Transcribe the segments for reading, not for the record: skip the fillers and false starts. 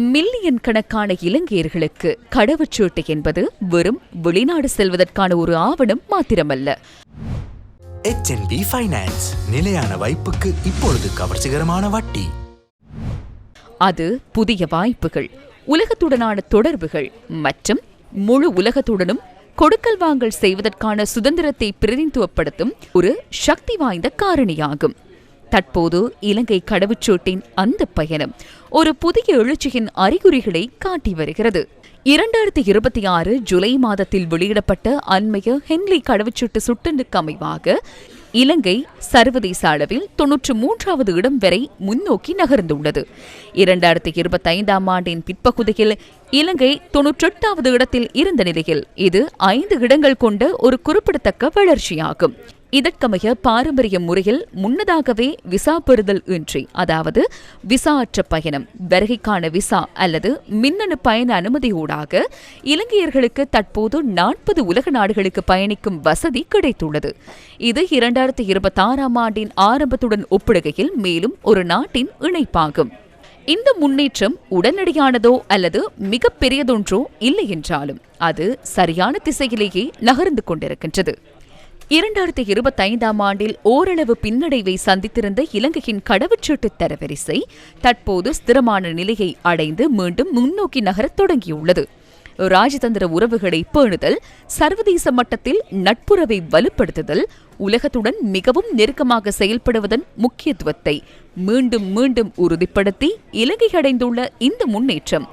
Million கணக்கான இலங்கையர்களுக்கு கடவுச்சீட்டு என்பது வெறும் வெளிநாடு செல்வதற்கான ஒரு ஆவணம் மாத்திரமல்ல. HNB ஃபைனான்ஸ் நிலையான வைப்புக்கு இப்பொழுது கவர்ச்சிகரமான வட்டி. அது புதிய வாய்ப்புகள், உலகத்துடனான தொடர்புகள் மற்றும் முழு உலகத்துடனும் கொடுக்கல் வாங்கல் செய்வதற்கான சுதந்திரத்தை பிரதிநிதித்துவப்படுத்தும் ஒரு சக்தி வாய்ந்த காரணியாகும். தற்போது இலங்கை கடவுச்சீட்டின் அந்த பயணம் ஒரு புதிய எழுச்சியின் அறிகுறிகளை காட்டி வருகிறது. 2026 ஜூலை மாதத்தில் வெளியிடப்பட்ட அண்மைய ஹென்லி கடவுச்சீட்டு சுட்டெண்ணுக்கு அமைவாக இலங்கை சர்வதேச அளவில் 93வது இடம் வரை முன்னோக்கி நகர்ந்துள்ளது. 2025ஆம் ஆண்டின் பிற்பகுதியில் இலங்கை 98வது இடத்தில் இருந்த நிலையில் இது 5 இடங்கள் கொண்ட ஒரு குறிப்பிடத்தக்க வளர்ச்சியாகும். இதற்கமைய பாரம்பரிய முறையில் முன்னதாகவே விசா பெறுதல் இன்றி, அதாவது விசா அற்ற பயணம், வருகைக்கான விசா அல்லது மின்னணு பயண அனுமதியூடாக இலங்கையர்களுக்கு தற்போது 40 உலக நாடுகளுக்கு பயணிக்கும் வசதி கிடைத்துள்ளது. இது 2026ஆம் ஆண்டின் ஆரம்பத்துடன் ஒப்பிடுகையில் மேலும் ஒரு நாட்டின் இணைப்பாகும். இந்த முன்னேற்றம் உடனடியானதோ அல்லது மிக பெரியதொன்றோ இல்லை என்றாலும் அது சரியான திசையிலேயே நகர்ந்து கொண்டிருக்கின்றது. 2025ஆம் ஆண்டில் ஓரளவு பின்னடைவை சந்தித்திருந்த இலங்கையின் கடவுச்சீட்டு தரவரிசை தற்போது ஸ்திரமான நிலையை அடைந்து மீண்டும் முன்னோக்கி நகரத் தொடங்கியுள்ளது. ராஜதந்திர உறவுகளை பேணுதல், சர்வதேச மட்டத்தில் நட்புறவை வலுப்படுத்துதல், உலகத்துடன் மிகவும் நெருக்கமாக செயல்படுவதன் முக்கியத்துவத்தை மீண்டும் மீண்டும் உறுதிப்படுத்தி இலங்கை அடைந்துள்ள இந்த முன்னேற்றம்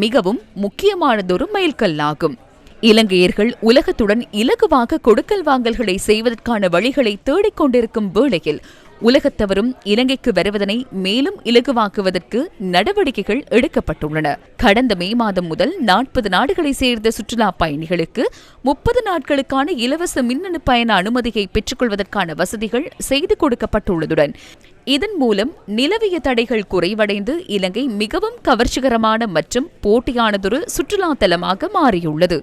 மிகவும் முக்கியமானதொரு மைல்கல்லாகும். இலங்கையர்கள் உலகத்துடன் இலகுவாக கொடுக்கல் வாங்கல்களை செய்வதற்கான வழிகளை தேடிக்கொண்டிருக்கும் வேளையில் உலகத்தவரும் இலங்கைக்கு வருவதனை மேலும் இலகுவாக்குவதற்கு நடவடிக்கைகள் எடுக்கப்பட்டுள்ளன. கடந்த மே மாதம் முதல் 40 நாடுகளை சேர்ந்த சுற்றுலா பயணிகளுக்கு 30 நாட்களுக்கான இலவச மின்னணு பயண அனுமதியை பெற்றுக்கொள்வதற்கான வசதிகள் செய்து கொடுக்கப்பட்டுள்ளதுடன் இதன் மூலம் நிலவிய தடைகள் குறைவடைந்து இலங்கை மிகவும் கவர்ச்சிகரமான மற்றும் போட்டியானதொரு சுற்றுலா தலமாக மாறியுள்ளது.